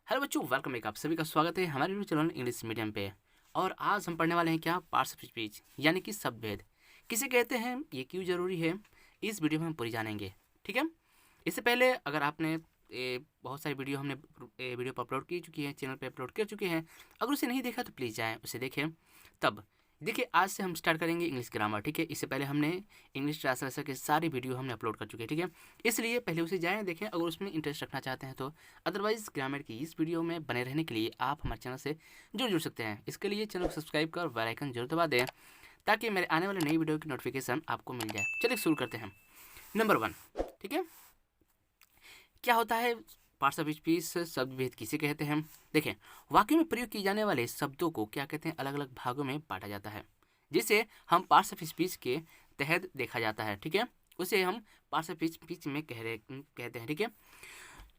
Hello बच्चों, welcome back. आप सभी का स्वागत है हमारे यूट्यूब चैनल इंग्लिश मीडियम पे। और आज हम पढ़ने वाले हैं क्या, पार्ट्स ऑफ स्पीच यानी कि शब्द भेद किसे कहते हैं, ये क्यों जरूरी है, इस वीडियो में हम पूरी जानेंगे। ठीक है। इससे पहले अगर आपने बहुत सारी वीडियो हमने वीडियो पर अपलोड की चुकी है, चैनल पे अपलोड कर चुके हैं, अगर उसे नहीं देखा तो प्लीज़ जाएँ उसे देखें। तब देखिए, आज से हम स्टार्ट करेंगे इंग्लिश ग्रामर। ठीक है। इससे पहले हमने इंग्लिश ट्रांसलेशन के सारी वीडियो हमने अपलोड कर चुके हैं। ठीक है। इसलिए पहले उसे जाएँ देखें अगर उसमें इंटरेस्ट रखना चाहते हैं तो। अदरवाइज ग्रामर की इस वीडियो में बने रहने के लिए आप हमारे चैनल से जुड़ सकते हैं। इसके लिए चैनल को सब्सक्राइब कर बेल आइकन जरूर दबा दें ताकि मेरे आने वाले नई वीडियो की नोटिफिकेशन आपको मिल जाए। चलिए शुरू करते हैं। नंबर 1। ठीक है। क्या होता है पार्ट्स ऑफ स्पीच, शब्द भेद किसे कहते हैं। देखें, वाक्य में प्रयोग किए जाने वाले शब्दों को क्या कहते हैं, अलग अलग भागों में बांटा जाता है, जिसे हम पार्ट्स ऑफ स्पीच के तहत देखा जाता है। ठीक है। उसे हम पार्ट्स ऑफ स्पीच में कहते हैं। ठीक है।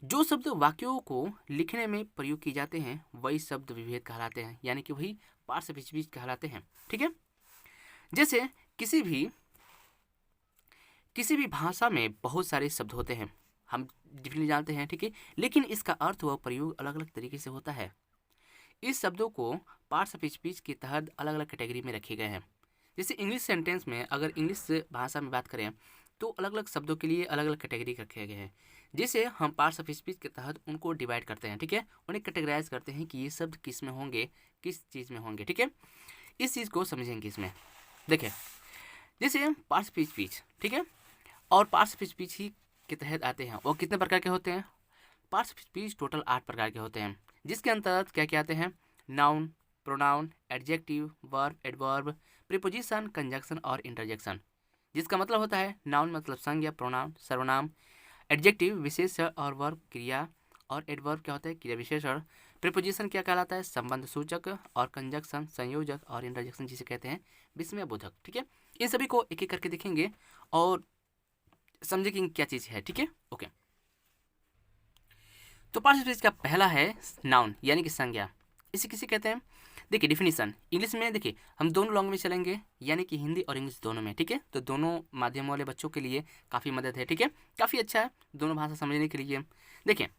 जो शब्द वाक्यों को लिखने में प्रयोग किए जाते हैं वही शब्द विभेद कहलाते हैं, यानी कि वही पार्ट्स ऑफ स्पीच कहलाते हैं। ठीक है। जैसे किसी भी भाषा में बहुत सारे शब्द होते हैं, हम डिफिनेटली जानते हैं। ठीक है। लेकिन इसका अर्थ व प्रयोग अलग अलग तरीके से होता है। इस शब्दों को पार्ट्स ऑफ स्पीच के तहत अलग अलग कैटेगरी में रखे गए हैं। जैसे इंग्लिश सेंटेंस में, अगर इंग्लिश भाषा में बात करें तो अलग अलग शब्दों के लिए अलग अलग कैटेगरी रखे गए हैं, जिसे हम पार्ट्स ऑफ स्पीच के तहत उनको डिवाइड करते हैं। ठीक है। उन्हें कैटेगराइज करते हैं कि ये शब्द किस में होंगे, किस चीज़ में होंगे। ठीक है। इस चीज़ को समझेंगे इसमें। देखिए, जैसे पार्ट्स ऑफ स्पीच, ठीक है, और पार्ट्स ऑफ स्पीच ही के तहत आते हैं। वो कितने प्रकार के होते हैं? पार्ट्स ऑफ स्पीच टोटल 8 प्रकार के होते हैं, जिसके अंतर्गत क्या क्या आते हैं? Noun, pronoun, adjective, verb, adverb, preposition, conjunction और इंटरजेक्शन। जिसका मतलब होता है, नाउन मतलब संज्ञा, प्रोनाउन सर्वनाम, एडजेक्टिव विशेषण और वर्ब क्रिया, और एडवर्ब क्या होता है, क्रिया विशेषण। प्रीपोजिशन क्या कहलाता है, संबंध सूचक, और कंजंक्शन संयोजक, और इंटरजेक्शन जिसे कहते हैं विस्मय बोधक। ठीक है। इन सभी को एक एक करके देखेंगे और समझेंगे कि क्या चीज़ है। ठीक है। ओके। तो पार्ट्स ऑफ स्पीच का पहला है नाउन यानी कि संज्ञा। इसे किसे कहते हैं? देखिए डिफिनीशन इंग्लिश में, देखिए हम दोनों लैंग्वेज में चलेंगे, यानी कि हिंदी और इंग्लिश दोनों में। ठीक है। तो दोनों माध्यम वाले बच्चों के लिए काफ़ी मदद है। ठीक है। काफ़ी अच्छा है दोनों भाषा समझने के लिए। देखिए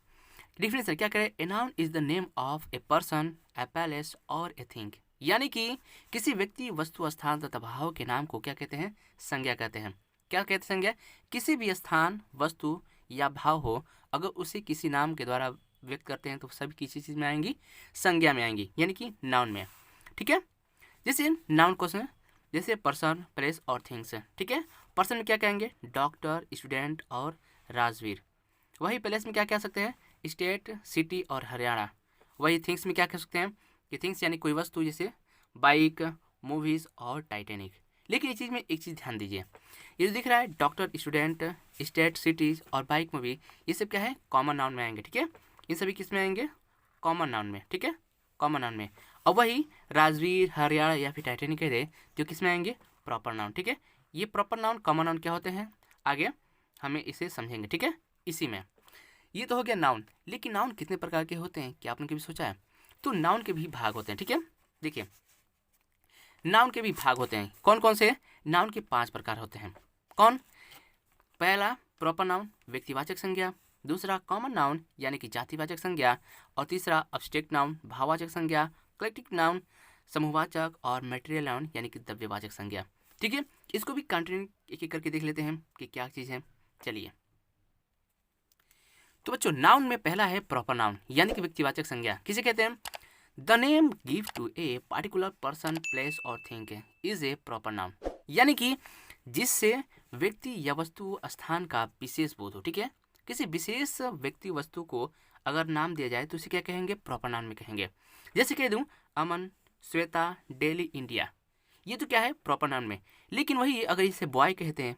डिफिनीशन क्या करें, a noun is the name of a person, A palace और ए थिंग। यानी कि किसी व्यक्ति, वस्तु, स्थान तथा भाव के नाम को क्या कहते हैं? संज्ञा कहते हैं। क्या कहते हैं संज्ञा? किसी भी स्थान, वस्तु या भाव हो, अगर उसे किसी नाम के द्वारा व्यक्त करते हैं तो सभी किसी चीज़ में आएंगी, संज्ञा में आएंगी, यानी कि नाउन में। ठीक है। जैसे नाउन क्वेश्चन, जैसे पर्सन, प्लेस और थिंग्स। ठीक है। पर्सन में क्या कहेंगे? डॉक्टर, स्टूडेंट और राजवीर। वही प्लेस में क्या कह सकते हैं? स्टेट, सिटी और हरियाणा। वही थिंग्स में क्या कह सकते हैं कि थिंग्स यानी कोई वस्तु, जैसे बाइक, मूवीज़ और टाइटैनिक। लेकिन इस चीज़ में एक चीज़ ध्यान दीजिए, ये जो दिख रहा है डॉक्टर, स्टूडेंट, स्टेट, सिटीज़ और बाइक, मूवी, ये सब क्या है? कॉमन नाउन में आएंगे। ठीक है। इन सभी किस में आएंगे? कॉमन नाउन में। ठीक है। कॉमन नाउन में। और वही राजवीर, हरियाणा या फिर टाइटैनिक कह दे तो किस में आएंगे? Proper noun. ठीक है। ये प्रॉपर नाउन, कॉमन नाउन क्या होते हैं, आगे हमें इसे समझेंगे। ठीक है। इसी में ये तो हो गया नाउन। लेकिन नाउन कितने प्रकार के होते हैं, क्या आपने कभी सोचा है? तो नाउन के भी भाग होते हैं। ठीक है। देखिए नाउन के भी भाग होते हैं। कौन कौन से? नाउन के 5 प्रकार होते हैं। कौन? पहला प्रॉपर नाउन, व्यक्तिवाचक संज्ञा। दूसरा कॉमन नाउन यानी कि जातिवाचक संज्ञा। और तीसरा अब्स्ट्रैक्ट नाउन, भाववाचक संज्ञा। कलेक्टिव नाउन, समूहवाचक। और मटेरियल नाउन यानी कि द्रव्यवाचक संज्ञा। ठीक है। इसको भी कंटिन्यू एक एक करके देख लेते हैं कि क्या चीज़ है। चलिए, तो बच्चों नाउन में पहला है प्रॉपर नाउन यानी कि व्यक्तिवाचक संज्ञा। किसे कहते हैं? The name give to a particular person, place और thing is a proper noun. यानी कि जिससे व्यक्ति या वस्तु, स्थान का विशेष बोध हो। ठीक है। किसी विशेष व्यक्ति, वस्तु को अगर नाम दिया जाए तो उसे क्या कहेंगे? प्रॉपर नाउन में कहेंगे। जैसे कह दूं अमन, श्वेता, दिल्ली, इंडिया, ये तो क्या है? प्रॉपर नाउन में। लेकिन वही अगर इसे बॉय कहते हैं,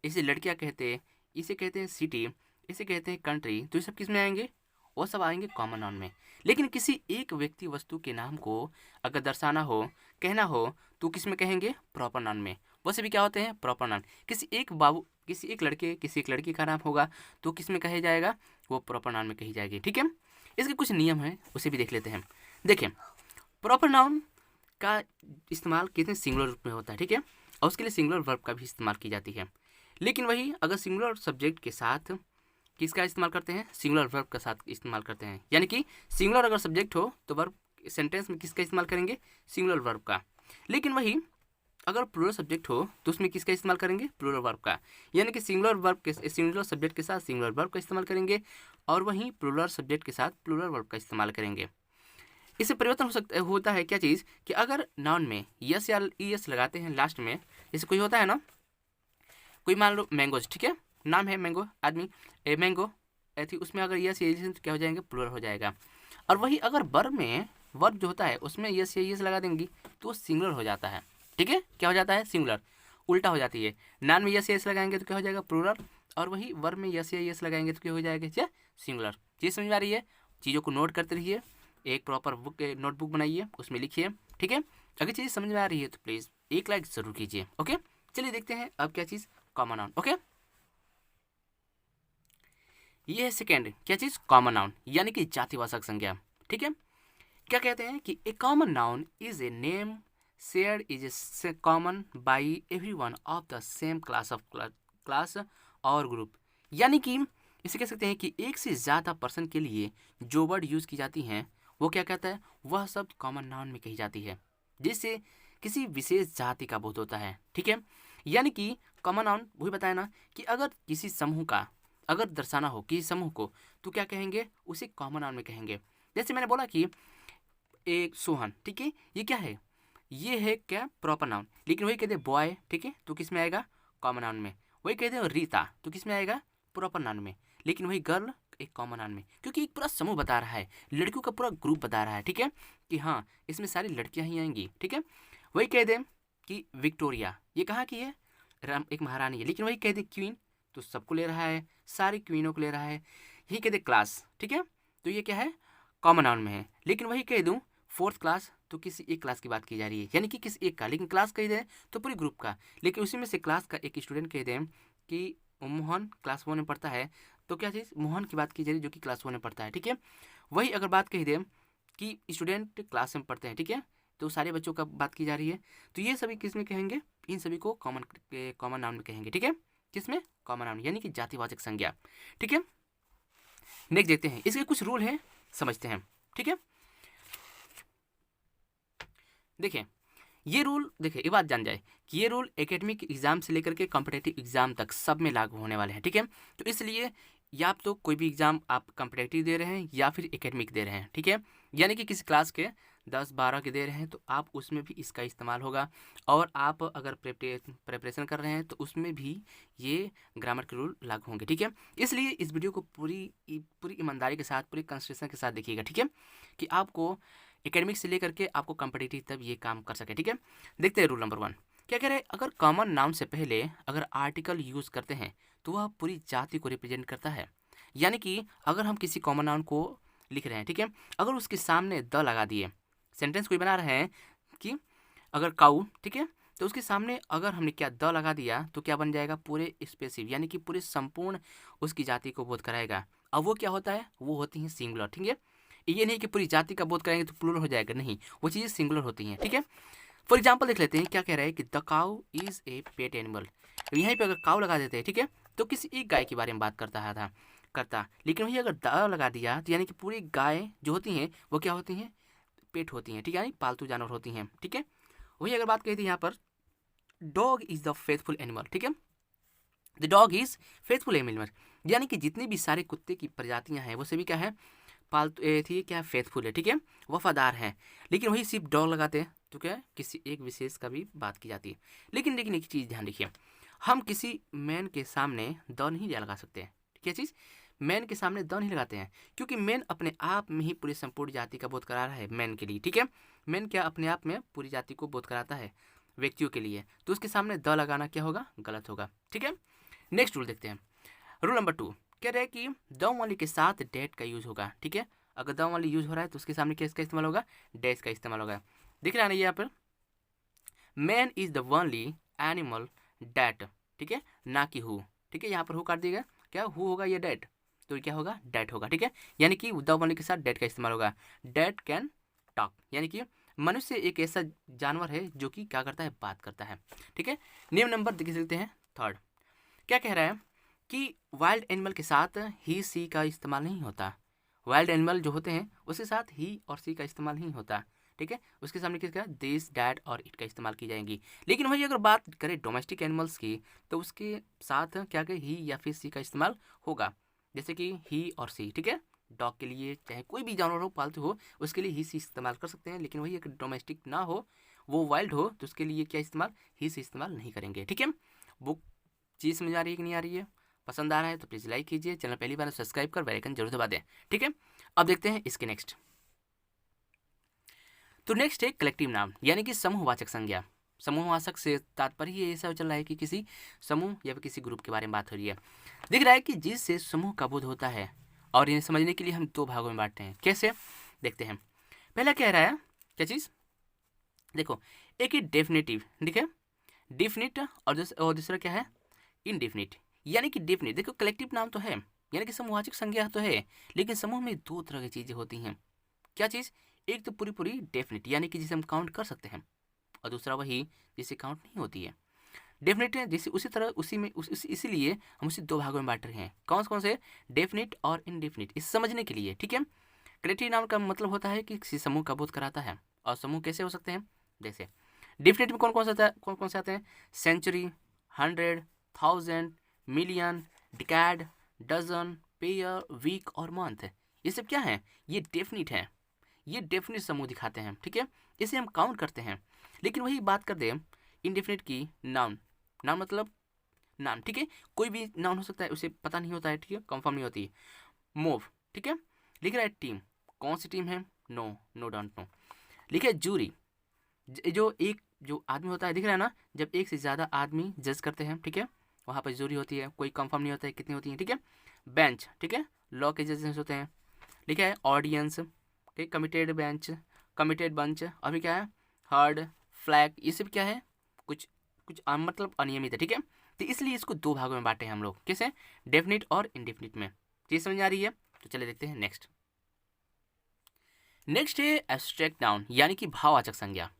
इसे लड़कियां कहते हैं, इसे कहते हैं सिटी, इसे कहते हैं कंट्री, तो ये सब किस में आएंगे? वो सब आएंगे कॉमन नाउन में। लेकिन किसी एक व्यक्ति, वस्तु के नाम को अगर दर्शाना हो, कहना हो, तो किस में कहेंगे? प्रॉपर नाउन में। वो सभी क्या होते हैं? Proper noun. किसी एक बाबू, किसी एक लड़के, किसी एक लड़की का नाम होगा तो किस में कहे जाएगा? वो प्रॉपर नाउन में कही जाएगी। ठीक है। इसके कुछ नियम हैं, उसे भी देख लेते हैं। देखिए प्रॉपर नाउन का इस्तेमाल कितने सिंगुलर रूप में होता है। ठीक है। और उसके लिए सिंगुलर वर्ब का भी इस्तेमाल की जाती है। लेकिन वही अगर सिंगुलर सब्जेक्ट के साथ किसका इस्तेमाल करते हैं, सिंगुलर वर्ब के साथ इस्तेमाल करते हैं। यानी कि सिंगुलर अगर सब्जेक्ट हो तो वर्ब सेंटेंस में किसका इस्तेमाल करेंगे, सिंगुलर वर्ब का। लेकिन वही अगर प्लूरल सब्जेक्ट हो तो उसमें किसका इस्तेमाल करेंगे, प्लूरल वर्ब का। यानी कि सिंगुलर वर्ब के सिंगुलर सब्जेक्ट के साथ सिंगुलर वर्ब का इस्तेमाल करेंगे और वहीं प्लूरल सब्जेक्ट के साथ प्लूरल वर्ब का इस्तेमाल करेंगे। इससे परिवर्तन होता है क्या चीज़, कि अगर नाउन में यस या ईएस लगाते हैं लास्ट में, जैसे कोई होता है ना, कोई मान लो मैंगोज, ठीक है, नाम है मैंगो, आदमी मैंगो ऐसी, उसमें अगर यस या ईएस तो क्या हो जाएंगे, प्लूरल हो जाएगा। और वही अगर वर्ब में वर्ब जो होता है उसमें यस या ईएस लगा देंगी तो वो सिंगुलर हो जाता है। ठीक है, क्या हो जाता है, सिंगुलर, उल्टा हो जाती है। नाउन में यस या ईएस लगाएंगे तो क्या हो जाएगा, प्लूरल, और वही वर्ब में यस या ईएस लगाएंगे तो क्या हो जाएगा, क्या, सिंगुलर। चीज़ समझ में आ रही है, चीज़ों को नोट करते रहिए, एक प्रॉपर बुक नोटबुक बनाइए, उसमें लिखिए। ठीक है, अगर चीज़ समझ में आ रही है तो प्लीज़ एक लाइक ज़रूर कीजिए। ओके, चलिए देखते हैं अब क्या चीज़, कॉमन नाउन। ओके, ये है सेकेंड क्या चीज़, कॉमन नाउन, यानी कि जातिवाचक संज्ञा। ठीक है, क्या कहते हैं कि a common noun is a name shared is a common by everyone of the same class और ग्रुप। यानी कि इसे कह सकते हैं कि एक से ज़्यादा पर्सन के लिए जो वर्ड यूज़ की जाती हैं वो क्या कहता है, वह शब्द कॉमन नाउन में कही जाती है, जिससे किसी विशेष जाति का बोध होता है। ठीक है, यानी कि कॉमन नाउन वही बताया ना कि अगर किसी समूह का अगर दर्शाना हो किसी समूह को तो क्या कहेंगे, उसे कॉमन नाउन में कहेंगे। जैसे मैंने बोला कि एक सोहन, ठीक है, ये क्या है, ये है क्या, प्रॉपर नाउन। लेकिन वही कहते हैं बॉय, ठीक है, तो किस में आएगा, कॉमन नाउन में। वही कहते हैं रीता, तो किस में आएगा, प्रॉपर नाउन में। लेकिन वही गर्ल एक कॉमन नाउन में, क्योंकि एक पूरा समूह बता रहा है, लड़कियों का पूरा ग्रुप बता रहा है। ठीक है, कि हाँ इसमें सारी लड़कियां ही आएंगी। ठीक है, वही कह दें कि विक्टोरिया, ये कहाँ की है, एक महारानी है। लेकिन वही कह दे क्वीन, तो सबको ले रहा है, सारी क्वीनों को ले रहा है। यही कह दे क्लास, ठीक है, तो ये क्या है, कॉमन नाउन में है। लेकिन वही कह दूँ फोर्थ क्लास, तो किसी एक क्लास की बात की जा रही है, यानी कि किसी एक का। लेकिन क्लास कह दें तो पूरी ग्रुप का। लेकिन उसी में से क्लास का एक स्टूडेंट कह दें कि मोहन क्लास 1 में पढ़ता है, तो क्या चीज़, मोहन की बात की जा रही है जो कि क्लास 1 में पढ़ता है। ठीक है, वही अगर बात कह दें कि स्टूडेंट क्लास में पढ़ते हैं, ठीक है, तो सारे बच्चों का बात की जा रही है, तो ये सभी किस में कहेंगे, इन सभी को कॉमन नाउन में कहेंगे। ठीक है, किसमें, कॉमन नाउन, यानी कि जातिवाचक संज्ञा। ठीक है, नेक्स्ट देखते हैं, इसके कुछ रूल हैं, समझते हैं। ठीक है, देखिए ये रूल, देखिए ये बात जान जाए कि ये रूल एकेडमिक एग्जाम से लेकर के कॉम्पिटेटिव एग्जाम तक सब में लागू होने वाले हैं। ठीक है, तो इसलिए या आप तो कोई भी एग्जाम आप कॉम्पिटेटिव दे रहे हैं या फिर एकेडमिक दे रहे हैं। ठीक है, यानी कि किसी क्लास के 10-12 के दे रहे हैं तो आप उसमें भी इसका इस्तेमाल होगा, और आप अगर प्रिपरेशन कर रहे हैं तो उसमें भी ये ग्रामर के रूल लागू होंगे। ठीक है, इसलिए इस वीडियो को पूरी ईमानदारी के साथ, पूरी कंसंट्रेशन के साथ देखिएगा। ठीक है, कि आपको एकेडमिक से लेकर के आपको कॉम्पिटिटिव तब ये काम कर सके। ठीक है, देखते हैं रूल नंबर 1 क्या कह रहे हैं, अगर कॉमन नाउन से पहले अगर आर्टिकल यूज़ करते हैं तो वह पूरी जाति को रिप्रेजेंट करता है। यानी कि अगर हम किसी कॉमन नाउन को लिख रहे हैं, ठीक है, अगर उसके सामने द लगा दिए, सेंटेंस कोई बना रहे हैं कि अगर काऊ, ठीक है, तो उसके सामने अगर हमने क्या द लगा दिया तो क्या बन जाएगा, पूरे स्पेसिव, यानी कि पूरे संपूर्ण उसकी जाति को बोध कराएगा। अब वो क्या होता है, वो होती हैं सिंगुलर। ठीक है, ये नहीं कि पूरी जाति का बोध कराएंगे तो प्लूरल हो जाएगा, नहीं, वो चीज़ें सिंगुलर होती हैं। ठीक है, फॉर एग्जाम्पल देख लेते हैं, क्या कह रहा है कि the cow is a pet animal. यहीं पे अगर काउ लगा देते हैं, ठीक है, तो किसी एक गाय के बारे में बात करता। लेकिन वही अगर द लगा दिया तो यानी कि पूरी गाय जो होती हैं वो क्या होती हैं, पेट होती हैं। ठीक है, यानी पालतू जानवर होती हैं। ठीक है, वही अगर बात कही थी यहाँ पर, dog is the faithful animal. ठीक है, the dog is faithful animal, यानी कि जितनी भी सारे कुत्ते की प्रजातियाँ हैं वो सभी क्या है, पालतू थी, क्या फेथफुल है। ठीक है, वफादार है। लेकिन वही सिर्फ डॉग लगाते हैं तो क्या है, किसी एक विशेष का भी बात की जाती है। लेकिन एक चीज़ ध्यान रखिए, हम किसी मैन के सामने द नहीं लगा सकते हैं। क्या चीज़, मैन के सामने द नहीं लगाते हैं, क्योंकि मैन अपने आप में ही पूरी संपूर्ण जाति का बोध करा रहा है मैन के लिए। ठीक है, मैन क्या अपने आप में पूरी जाति को बोध कराता है व्यक्तियों के लिए, तो उसके सामने द लगाना क्या होगा, गलत होगा। ठीक है, नेक्स्ट रूल देखते हैं, रूल नंबर 2 कह रहे हैं कि द वाली के साथ डेट का यूज़ होगा। ठीक है, अगर द वाली यूज़ हो रहा है तो उसके सामने किसका इस्तेमाल होगा, डैश का इस्तेमाल होगा। दिख रहा है ना यहाँ पर, man is the only animal that, ठीक है, ना कि हु। ठीक है, यहाँ पर हु काट दिएगा, क्या हु होगा या डैट, तो क्या होगा, डैट होगा। ठीक है, यानी कि द वाली के साथ डेट का इस्तेमाल होगा। डैट कैन टॉक, यानी कि मनुष्य एक ऐसा जानवर है जो कि क्या करता है, बात करता है। ठीक है, नियम नंबर देख सकते हैं 3 क्या कह रहा है कि वाइल्ड एनिमल के साथ ही सी का इस्तेमाल नहीं होता। वाइल्ड एनिमल जो होते हैं उसके साथ ही और सी का इस्तेमाल नहीं होता, ठीक है। उसके सामने किसका दिस डैट और इट का इस्तेमाल की जाएंगी। लेकिन वही अगर बात करें डोमेस्टिक एनिमल्स की तो उसके साथ क्या करें ही या फिर सी का इस्तेमाल होगा, जैसे कि ही और सी, ठीक है। डॉग के लिए चाहे कोई भी जानवर हो पालतू हो उसके लिए ही सी इस्तेमाल कर सकते हैं, लेकिन वही अगर डोमेस्टिक ना हो वो वाइल्ड हो तो उसके लिए क्या इस्तेमाल ही से इस्तेमाल नहीं करेंगे, ठीक है। वो चीज़ समझ आ रही है कि नहीं आ रही है? पसंद आ रहा है तो प्लीज़ लाइक कीजिए, चैनल पहली बार सब्सक्राइब कर बेल आइकन जरूर दबा दें, ठीक है। अब देखते हैं इसके नेक्स्ट। तो नेक्स्ट है कलेक्टिव नाउन यानी कि समूहवाचक संज्ञा। समूहवाचक से तात्पर्य ऐसा चल रहा है कि किसी समूह या फिर किसी ग्रुप के बारे में बात हो रही है। दिख रहा है कि जिससे समूह का बोध होता है, और इन्हें समझने के लिए हम दो भागों में बांटते हैं। कैसे देखते हैं। पहला कह रहा है क्या चीज़, देखो एक ही डेफिनेटिव, ठीक है, डिफिनिट, और दूसरा क्या है इनडिफिनिट। यानी कि डिफिनिट देखो कलेक्टिव नाम तो है यानी कि समूहवाचक संज्ञा तो है, लेकिन समूह में दो तरह की चीज़ें होती हैं। क्या चीज़, एक तो पूरी पूरी डेफिनिट यानी कि जिसे हम काउंट कर सकते हैं, और दूसरा वही जिसे काउंट नहीं होती है। डेफिनेट है जैसे उसी तरह उसी में इसीलिए हम उसी दो भागों में बांट रहे हैं। कौन कौन से, डेफिनिट और इनडेफिनिट, इस समझने के लिए, ठीक है। कलेक्टिव नाउन का मतलब होता है कि किसी समूह का बोध कराता है। और समूह कैसे हो सकते हैं, जैसे डेफिनेट में कौन कौन सा कौन कौन से आते हैं, century, 100, 1000, million, decade, dozen, pair, week और मंथ। ये सब क्या है, ये डेफिनिट है, ये डेफिनिट समूह दिखाते हैं, ठीक है। इसे हम काउंट करते हैं। लेकिन वही बात कर दें इनडेफिनिट की, नाउन, नाउन मतलब नाम, ठीक है। कोई भी नाउन हो सकता है, उसे पता नहीं होता है, ठीक है, कंफर्म नहीं होती। मूव, ठीक है। लिख रहा है टीम, कौन सी टीम है, नो नो डोंट नो। लिखा है जूरी, जो एक जो आदमी होता है, दिख रहा है ना, जब एक से ज़्यादा आदमी जज करते हैं, ठीक है, वहाँ पर जूरी होती है, कोई कंफर्म नहीं होता है कितनी होती है, ठीक है। बेंच, ठीक है, लॉ के जजेस होते हैं। लिखा है ऑडियंस, ठीक, कमिटेड बेंच, कमिटेड बंच, अभी क्या है हर्ड, फ्लैग, ये सब क्या है कुछ कुछ मतलब अनियमित है, ठीक है। तो इसलिए इसको दो भागों में बांटे हैं हम लोग, कैसे, डेफिनिट और इनडेफिनिट में। चीज़ समझ आ रही है? तो चलिए देखते हैं नेक्स्ट। नेक्स्ट है एब्स्ट्रैक्ट नाउन यानी कि भाववाचक संज्ञा।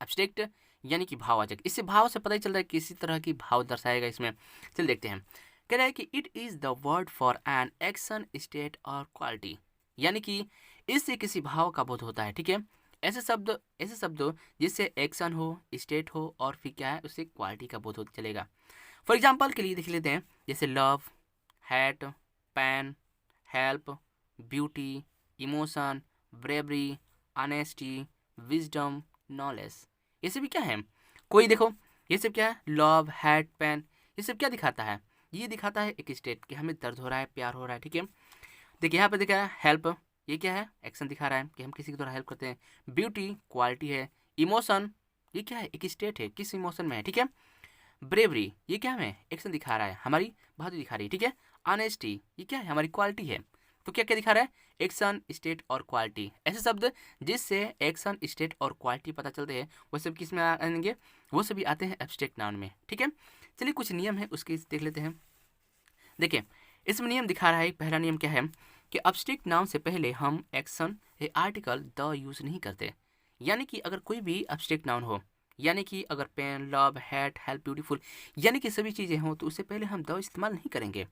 एब्स्ट्रैक्ट यानी कि भाववाचक, इससे भाव से पता ही चलता है किसी तरह की भाव दर्शाएगा इसमें। चल देखते हैं। कह रहा है कि it is the word for an action, state और क्वालिटी, यानी कि इससे किसी भाव का बोध होता है, ठीक है। ऐसे शब्द जिससे एक्शन हो, स्टेट हो और फिर क्या है उससे क्वालिटी का बोध हो चलेगा। फॉर एग्जाम्पल के लिए देख लेते हैं, जैसे love, hat, pan, help, beauty, emotion, bravery, honesty, wisdom, knowledge. ये सब क्या है, कोई देखो ये सब क्या है, लव, हैट, पेन, ये सब क्या दिखाता है, ये दिखाता है एक स्टेट कि हमें दर्द हो रहा है, प्यार हो रहा है, ठीक है। देखिए यहाँ पे देखा है हेल्प, ये क्या है, एक्शन दिखा रहा है कि हम किसी की द्वारा हेल्प करते हैं। ब्यूटी क्वालिटी है। इमोशन, ये क्या है, एक स्टेट है, किस इमोशन में है, ठीक है। ब्रेवरी, ये क्या हमें एक्शन दिखा रहा है, हमारी बहादुरी दिखा रही है, ठीक है। ऑनेस्टी, ये क्या है, हमारी क्वालिटी है। तो क्या क्या दिखा रहा है, एक्शन, स्टेट और क्वालिटी। ऐसे शब्द जिससे एक्शन, स्टेट और क्वालिटी पता चलते हैं वो सब किस में आएंगे, वो सभी आते हैं एब्स्ट्रैक्ट नाउन में, ठीक है। चलिए कुछ नियम है उसके देख लेते हैं। देखिए इसमें नियम दिखा रहा है, पहला नियम क्या है कि एब्स्ट्रैक्ट नाउन से पहले हम एक्शन या आर्टिकल द यूज़ नहीं करते। यानी कि अगर कोई भी एब्स्ट्रैक्ट नाउन हो, यानी कि अगर pain, love, hate, help, beautiful, यानी कि सभी चीज़ें हों तो उससे पहले हम द इस्तेमाल नहीं करेंगे।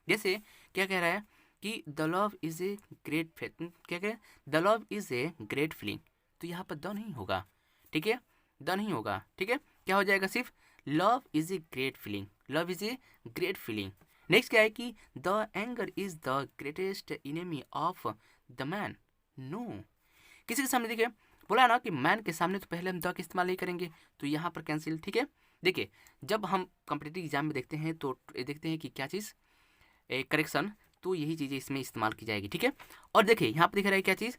जैसे क्या कह रहा है कि the love is a great, क्या कह रहे हैं, the love is a great feeling, तो यहाँ पर द नहीं होगा, ठीक है, द नहीं होगा, ठीक है। क्या हो जाएगा, सिर्फ love is a great feeling, love is a great feeling. Next क्या है कि the anger is the greatest enemy of the man, no, किसी के सामने देखिए बोला ना कि मैन के सामने तो पहले हम द का इस्तेमाल नहीं करेंगे, तो यहाँ पर कैंसिल, ठीक है। देखिए जब हम कॉम्पिटिटिव एग्जाम में देखते हैं तो देखते हैं कि क्या चीज़, करेक्शन, तो यही चीज़ें इसमें इस्तेमाल की जाएगी, ठीक है। और देखिए यहाँ पर दिख रहा है क्या चीज़,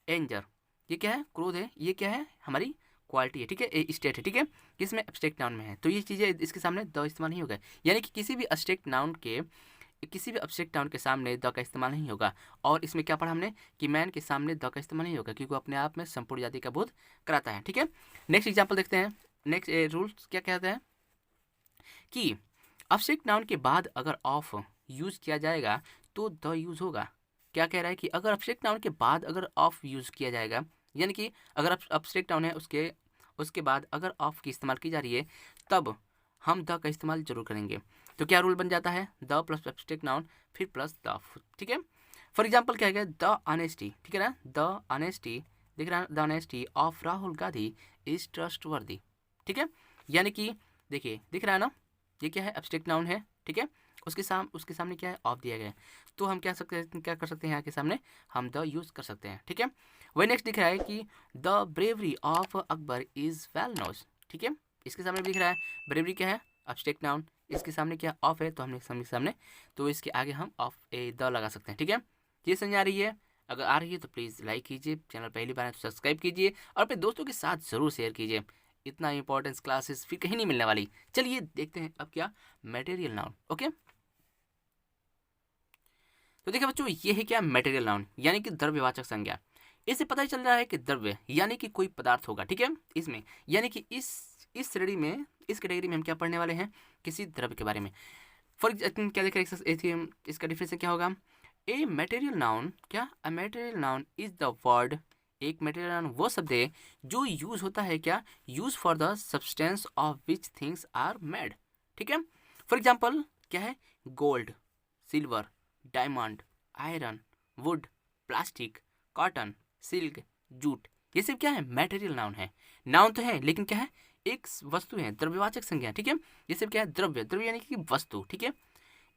एंजर, ये क्या है, क्रोध है, ये क्या है, हमारी क्वालिटी है, ठीक है, स्टेट है, ठीक है, किसमें, एब्स्ट्रैक्ट नाउन में है, तो ये चीज़ें इसके सामने द इस्तेमाल नहीं होगा। यानी कि किसी भी एब्स्ट्रैक्ट नाउन के सामने द का इस्तेमाल नहीं होगा। और इसमें क्या पढ़ा हमने कि मैन के सामने द का इस्तेमाल नहीं होगा क्योंकि वो अपने आप में संपूर्ण जाति का बोध कराता है, ठीक है। नेक्स्ट एग्जाम्पल देखते हैं। नेक्स्ट रूल्स क्या कहते हैं कि एब्स्ट्रैक्ट नाउन के बाद अगर ऑफ यूज़ किया जाएगा तो द यूज़ होगा। क्या कह रहा है कि अगर एब्स्ट्रैक्ट नाउन के बाद अगर ऑफ यूज़ किया जाएगा, यानी कि अगर एब्स्ट्रैक्ट नाउन है उसके बाद अगर ऑफ की इस्तेमाल की जा रही है तब हम द का इस्तेमाल जरूर करेंगे। तो क्या रूल बन जाता है, द प्लस एब्स्ट्रैक्ट नाउन फिर प्लस द, ठीक है। फॉर एग्जाम्पल क्या है, द ऑनेस्टी, ठीक है ना, द ऑनेस्टी, दिख रहा है, the honesty of Rahul Gandhi is trustworthy, ठीक है। यानी कि देखिए दिख रहा है ना, ये क्या है, एब्स्ट्रैक्ट नाउन है, ठीक है। उसके सामने क्या है, ऑफ दिया गया है, तो हम क्या कर सकते हैं यहाँ के सामने हम द यूज़ कर सकते हैं, ठीक है। वही नेक्स्ट दिख रहा है कि the bravery of Akbar is well knows, ठीक है। इसके सामने भी दिख रहा है ब्रेवरी क्या है, एब्स्ट्रैक्ट नाउन, इसके सामने क्या ऑफ है, तो हमने सामने तो इसके आगे हम ऑफ द लगा सकते हैं, ठीक है। ये समझ आ रही है, अगर आ रही है तो प्लीज़ लाइक कीजिए, चैनल पहली बार है तो सब्सक्राइब कीजिए और अपने दोस्तों के साथ ज़रूर शेयर कीजिए, इतना इंपॉर्टेंस क्लासेस फिर कहीं नहीं मिलने वाली। चलिए देखते हैं अब क्या, मटेरियल नाउन, ओके। तो देखिए बच्चों, ये है क्या, मटेरियल नाउन यानी कि द्रव्यवाचक संज्ञा। इससे पता ही चल रहा है कि द्रव्य यानी कि कोई पदार्थ होगा, ठीक है, इसमें यानी कि इस श्रेणी में, इस कैटेगरी में हम क्या पढ़ने वाले हैं, किसी द्रव्य के बारे में। फॉर एग्जाम्पल क्या देख रहे हैं, इसका डिफरेंस क्या होगा, ए मटेरियल नाउन, क्या, a material noun is the word, एक मटेरियल नाउन वो शब्द है जो यूज होता है क्या, use for the substance of which things are made, ठीक है। फॉर एग्जाम्पल क्या है, gold, silver, diamond, iron, wood, plastic, cotton, silk, jute, ये सब क्या है, मटेरियल नाउन है। नाउन तो है लेकिन क्या है, एक वस्तु है, द्रव्यवाचक संज्ञा, ठीक है। ये सब क्या है, द्रव्य यानी कि वस्तु, ठीक है।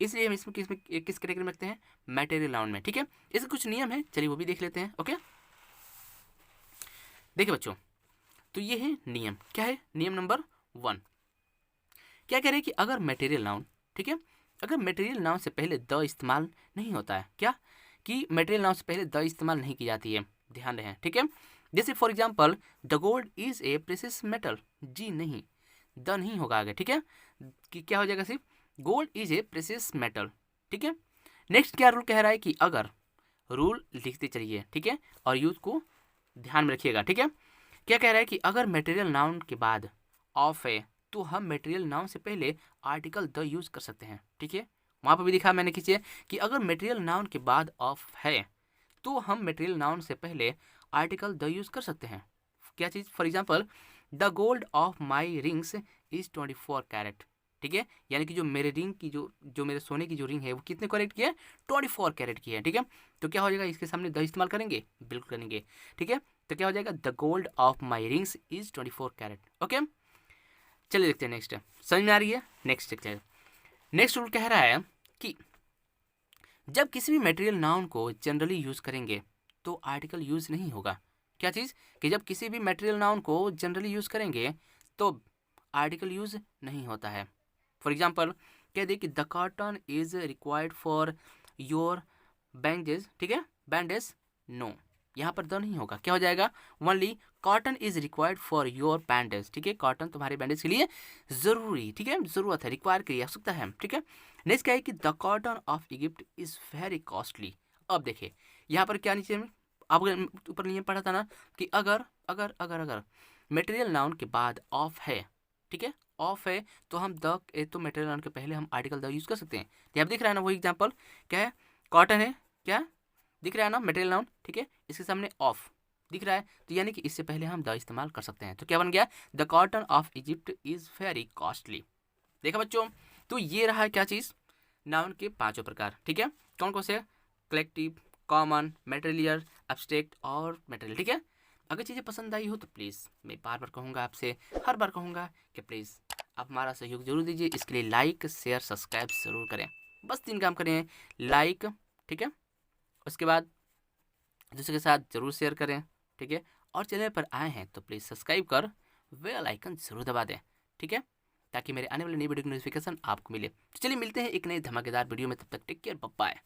इसलिए हम इसमें किस कैटेगरी में रखते हैं, मटेरियल नाउन में, ठीक है। इसके कुछ नियम है, चलिए वो भी देख लेते हैं, ओके। देखिए बच्चों, तो ये है नियम, क्या है, नियम नंबर 1, क्या कह रहे हैं कि अगर मटेरियल नाउन, ठीक है, अगर मटेरियल नाउन से पहले द इस्तेमाल नहीं होता है, क्या, कि मटेरियल नाउन से पहले द इस्तेमाल नहीं की जाती है, ध्यान रहे, ठीक है। जैसे for example the gold is a precious metal, जी नहीं, द नहीं होगा आगे, ठीक है, कि क्या हो जाएगा, सिर्फ gold is a precious metal, ठीक है। नेक्स्ट क्या रूल कह रहा है कि अगर, रूल लिखते चलिए, ठीक है, और यूज को ध्यान में रखिएगा, ठीक है। क्या कह रहा है कि अगर मटेरियल नाउन के बाद ऑफ है तो हम मटेरियल नाउन से पहले आर्टिकल द यूज कर सकते हैं, ठीक है। वहाँ पर भी दिखा मैंने खींचिए कि अगर मटेरियल नाउन के बाद ऑफ है तो हम मटेरियल नाउन से पहले आर्टिकल द यूज कर सकते हैं। क्या चीज़, for example the gold of my rings is 24 carat, ठीक है, यानी कि जो मेरे रिंग की जो मेरे सोने की जो रिंग है वो कितने कैरेट की है, 24 कैरेट की है, ठीक है। तो क्या हो जाएगा, इसके सामने द इस्तेमाल करेंगे, बिल्कुल करेंगे, ठीक है। तो क्या हो जाएगा, the gold of my rings is 24 carat, okay. चलिए देखते हैं नेक्स्ट, समझ में आ रही है, नेक्स्ट देखते हैं। नेक्स्ट रूल कह रहा है कि जब किसी भी मटेरियल नाउन को जनरली यूज करेंगे तो आर्टिकल यूज नहीं होगा। क्या चीज़, कि जब किसी भी मटेरियल नाउन को जनरली यूज करेंगे तो आर्टिकल यूज नहीं होता है। फॉर एग्जाम्पल कह दे कि the cotton is required for your bandage, ठीक है, बैंडेज, नो, यहाँ पर द नहीं होगा, क्या हो जाएगा, only cotton is required for your bandage, ठीक है, कॉटन तुम्हारे बैंडेज के लिए जरूरी, ठीक है, जरूरत है, रिक्वायर की आवश्यकता है, ठीक है। नेक्स्ट क्या है कि the cotton of Egypt is very costly. अब देखिए यहाँ पर क्या नीचे में आप ऊपर नियम पढ़ा था ना कि अगर अगर अगर अगर मटेरियल नाउन के बाद ऑफ है, ठीक है, ऑफ है तो हम द, तो मटेरियल नाउन के पहले हम आर्टिकल द यूज कर सकते हैं। यहाँ दिख रहा है ना वही एग्जाम्पल, क्या है, कॉटन है, क्या दिख रहा है ना, मटेरियल नाउन, ठीक है, इसके सामने ऑफ दिख रहा है, तो यानी कि इससे पहले हम द इस्तेमाल कर सकते हैं। तो क्या बन गया, the cotton of Egypt is very costly. देखा बच्चों, तो ये रहा क्या चीज़, नाउन के 5 प्रकार, ठीक है, कौन कौन से, कलेक्टिव, कॉमन, मटेरियल, एब्स्ट्रैक्ट और मटेरियल, ठीक है। अगर चीज़ें पसंद आई हो तो प्लीज़ मैं बार बार कहूँगा आपसे, हर बार कहूँगा कि प्लीज़ आप हमारा सहयोग जरूर दीजिए। इसके लिए लाइक शेयर सब्सक्राइब जरूर करें, बस 3 काम करें, लाइक, ठीक है, उसके बाद दूसरे के साथ ज़रूर शेयर करें, ठीक है, और चैनल पर आए हैं तो प्लीज़ सब्सक्राइब कर बेल आइकन ज़रूर दबा दें, ठीक है, ताकि मेरे आने वाले नई वीडियो की नोटिफिकेशन आपको मिले। तो चलिए मिलते हैं एक नई धमाकेदार वीडियो में, तब तक टेक केयर, बाय बाय।